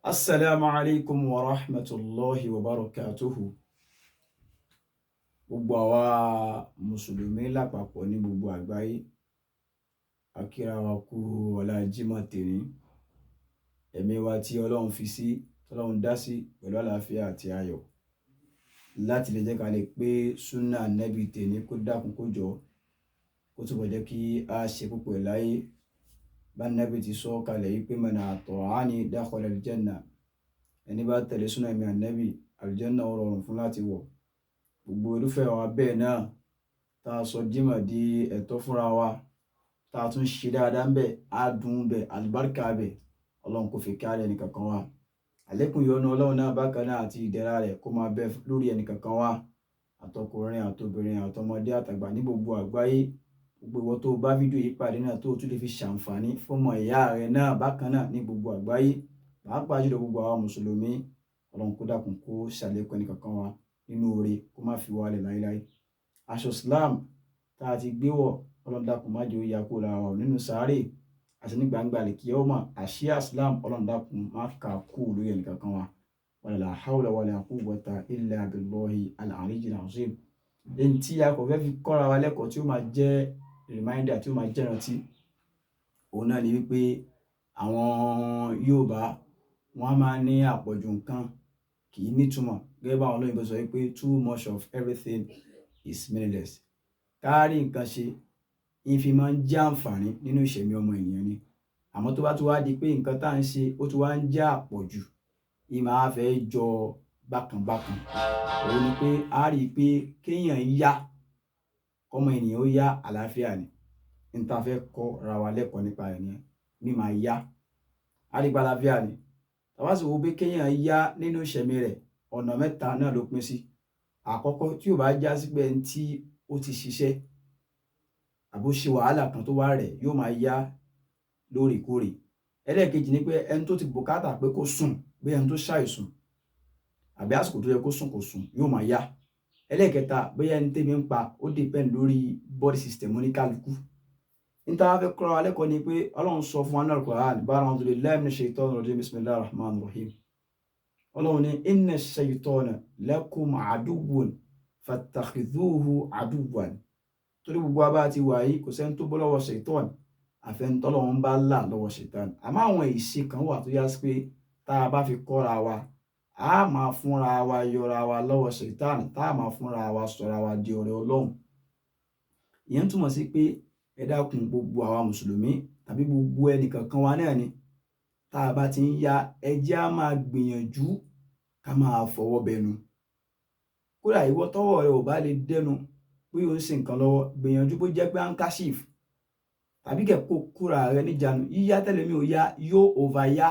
Assalamu alaikum wa rahmatullahi wa barakatuhu. Gbogbo àwa Mùsùlùmí lápapọ̀ ní gbogbo àgbáyé. A kíra wa kú ọlá Jímọ̀ tèní. Ẹ̀mí wa tí Ọlọ́run fi sí, Ọlọ́run dá sí pẹ̀lú àlàáfíà àti ayọ̀. Láti lè jẹ́ ká lè pé súnà Nábì tèní kó dákun kó jọ. Kó túbọ̀ jẹ́ kí a ṣe púpọ̀ láyé. Bá Nábì ti sọ kalẹ̀ yí pé man ata'ani dakhala al-janna. Ẹni bá tẹ̀lé súnà mi Nábì, aljanna ó rọrùn fún láti wọ̀. Gbogbo irúfẹ́ wa bẹ́ẹ̀ náà tá a sọ Jímọ̀ di ẹ̀tọ́ fúnra wa, tá a tún ṣe dáadáa ń bẹ̀, á dùn bẹ̀, àlùbáríkà bẹ̀, Ọlọ́run kò fi kárí ẹnì kankan wa. Àlékún ìyọ́nú Ọlọ́run náà bákan náà àti ìdẹ̀ra rẹ̀ kó máa bẹ lórí ẹnì kankan wa, àtọkùnrin àtobìnrin àtọmọdé àtàgbà ní gbogbo àgbáyé. Gbogbo ìwọ tó bá fídíò yìí pàdé náà tó tún lè fi ṣàǹfààní fọ́mọ ìyá rẹ̀ náà bákan náà ní gbogbo àgbáyé, pàápàá jùlọ gbogbo àwa Mùsùlùmí. Ọlọ́run kó dákun kó ṣàlékún ẹnì kankan wa nínú oore, kó má fi wálẹ̀ láíláí. Aṣọ Islam tá a ti gbé wọ̀, Ọlọ́run dákun má jẹ́ ó ya kó lára wa nínú sàárè àti ní gbangba àlìkíyámà. Àsíá Islam Ọlọ́run dákun má kà kú lórí ẹnì kankan wa. Wala hawla wala quwwata illa billahi al-aliyyil azim. Ẹni tí a kò fẹ́ fi kọ́ra wa lẹ́kọ̀ọ́ tí ó máa jẹ́ reminder, tí ó máa jẹ́ ìrántí, òun náà ni wípé àwọn Yorùbá wọ́n á máa ní àpọ̀jù nǹkan kì í nítumọ̀. Gẹ́gẹ́ bá àwọn olóyìnbó sọ wípé too much of everything is meaningless. Kárí nǹkan ṣe ìfi máa ń jẹ́ àǹfààní nínú ìṣẹ̀mí ọmọ ènìyàn ni. Àmọ́ tó bá tún wá di pé nǹkan tá à ń ṣe ó tún wá ń jẹ́ àpọ̀jù, ì máa fẹ́ jọ bákan. Òun ni pé a rí i pé kéèyàn yá, ọmọ ènìyàn ó yá, àlàáfíà ni. Ní ta fẹ́ kọ́ ra wa lẹ́kọ̀ọ́ nípa ẹ̀ nìyẹn. Mí máa yá, a rí i pé àlàáfíà ni. Tàbá sì wo pé kéèyàn yá nínú ìṣẹ̀mí rẹ̀, ọ̀nà mẹ́ta náà ló pín sí. Àkọ́kọ́, tí ò bá já sí pé ẹni tí ó ti ṣiṣẹ́ àbó ṣe wàhálà kan tó wá rẹ̀ yóò máa yá lóòrèkóòrè. Ẹlẹ́ẹ̀kejì ni pé ẹni tó ti bùkátà pé kó sùn, bí ẹni tó ṣàìsùn àbí àsìkò tó yẹ kó sùn kò sùn, yóò máa yá. Ẹlẹ́ẹ̀kẹta, bóyá ẹni tẹ́bi ń pa, ó depend lórí body system oníkálukú. Ní tá a fẹ́ kọ́ra wa lẹ́kọ̀ọ́ ni pé Ọlọ́run sọ fún wa nínú Al-Qur'an, a'udhu billahi minash shaitanir rajim, bismillahir rahmanir rahim. Ọlọ́run ní inna shaitana lakum aduwwun fattakhidhuhu aduwwan. Torí gbogbo wa bá ti wà yìí, kò sẹ́ni tó bọ́ lọ́wọ́ ṣaitan àfẹnutọ́lọ́run bá là lọ́wọ́ ṣaitan. Àmọ́ àwọn ìṣe kan wà tó yá sí pé tá a bá fi kọ́ra wa, a máa fúnra wa yọra wa lọ́wọ́ ṣaitan, tá a máa fúnra wa sọ̀ra wa di ọ̀rẹ́ Ọlọ́run. Ìyẹn túmọ̀ sí pé ẹ dákun gbogbo àwa Mùsùlùmí tàbí gbogbo ẹnì kankan wa náà ni, tá a bá ti ń ya, ẹ jẹ́ á máa gbìyànjú ká máa fọwọ́ bẹnu. Kódà ìwọ tọ́wọ́ rẹ ò bá lè dẹnu pé ó ń ṣe nǹkan lọ́wọ́, gbìyànjú bó jẹ́ pé handkerchief tàbí kẹ̀kọ́ kóra rẹ níjànú. Yíyá tẹ́lẹ̀ mi ò yá, yóò over yá.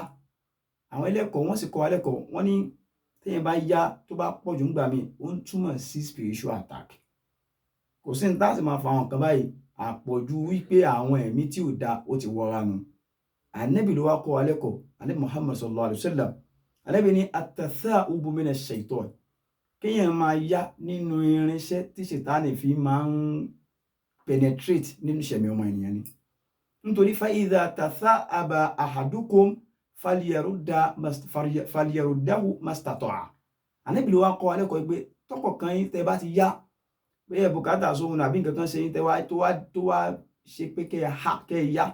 Àwọn ẹlẹ́kọ̀ọ́ wọ́n sì kọ́ wa lẹ́kọ̀ọ́, wọ́n ní téèyàn bá yá tó bá pọ̀jù ńgbà míì, ó ń túmọ̀ sí spiritual attack. Kò sí ní tá a sì máa fa àwọn nǹkan báyìí, àpọ̀jù wípé àwọn ẹ̀mí tí ò da ó ti wọra nù. Ànábì ló wá kọ́ wa lẹ́kọ̀ọ́, Ànábì Muhammad sallallahu alayhi wa sallam. Ànábì ní at-tatha'ubu minash shaitan. Kéèyàn máa yá nínú irinṣẹ́ tí ṣètánì fi máa ń penetrate nínú ìṣẹ̀mí ọmọ ènìyàn ni. Nítorí fa idha tatha'aba ahadukum falyaruddahu mastata'a. Ànábì ló wá kọ́ wa lẹ́kọ̀ọ́ pé tọkọ̀kan yín tẹ́ bá ti yá, pé ẹ bùkátà sóhun àbí nǹkan kan ṣe yín tó wá ṣe pé kẹ́ ẹ yá.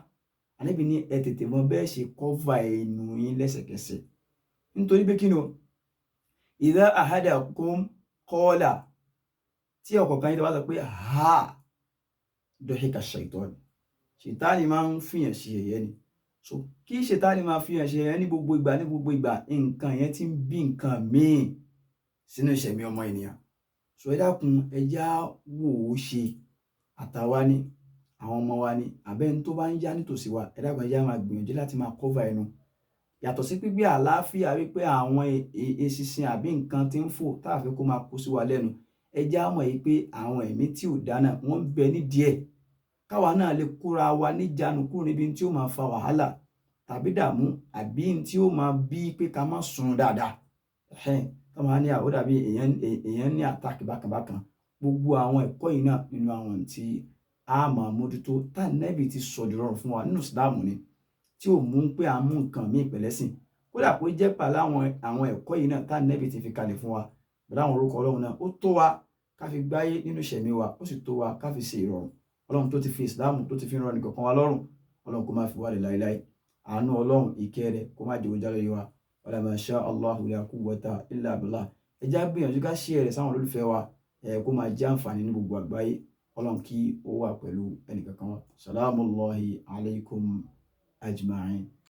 Ànábì ní ẹ tètè mọ bẹ́ẹ̀ ṣe cover ẹnu yín lẹ́sẹ̀kẹsẹ̀. Nítorí pé kí ni o? Idha ahadakum qala, tí ọ̀kọ̀ọ̀kan yín tó bá sọ pé ha, dọ̀híkà ṣaitan. Ṣètánì máa ń fìyàn ṣe ẹ̀yẹ ni. So kí ṣètánì máa fìyàn ṣe ẹ̀yẹ ní gbogbo ìgbà, nǹkan yẹn ti ń bí nǹkan míì sínú ìṣẹ̀mí ọmọ ènìyàn. So ẹ dákun, ẹ já wò ó ṣe, àtàwa ni, àwọn ọmọ wa ni, àbẹ́ni tó bá ń yá nítòsí wa, ẹ dákun ẹ já máa gbìyànjú láti máa cover ẹnu. Yàtọ̀ sí pípé àlàáfíà wípé àwọn eṣinṣin àbí nǹkan tí ń fò tá a fẹ́ kó máa kó sí wa lẹ́nu, ẹ já mọ̀ yìí pé àwọn ẹ̀mí tí ò dáná wọ́n ń bẹ nídìí ẹ̀. Káwa náà lè kóra wa níjànú kúrò níbi tí ó máa fa wàhálà tàbí dààmú àbí tí ó máa bí pé ká má sùn dáadáa. Ká máa ní ó dàbí èèyàn ní attack bákan. Gbogbo àwọn ẹ̀kọ́ yìí náà nínú àwọn tí a máa mójútó tá Nábì ti sọ di rọrùn fún wa nínú Ìsìlámù ni, tí ò mú pé a mú nǹkan míì pẹ̀lẹ́sìn. Kódà kódà kó jẹ́ pàlà àwọn ẹ̀kọ́ yìí náà tá nẹ́bì ti fi kalẹ̀ fún wa pẹ̀lú àwọn orúkọ ọlọ́run náà ó tó wa ká fi gbáyé nínú ìṣẹ̀mí wa ó sì tó wa ká fi ṣe ìrọ̀rùn ọlọ́run tó ti fi ìsìláàmù tó ti fi rán nìkankan wa lọ́rùn ọlọ́run kó má fi wálẹ̀ láéláé àánú ọlọ́run ìkẹ́ rẹ̀ kó má jẹ́ ojú alẹ́ wa wala ma sha Allahu la quwwata illa billah ẹjá gbìyànjú ká ṣí ẹ̀rẹ̀ sáwọn olólùfẹ́ wa kó máa jẹ́ àǹfààní ní gbogbo àgbáyé ọlọ́run kí ó wà pẹ̀lú ẹnìkankan wa salamullahi alaykum ajma'in.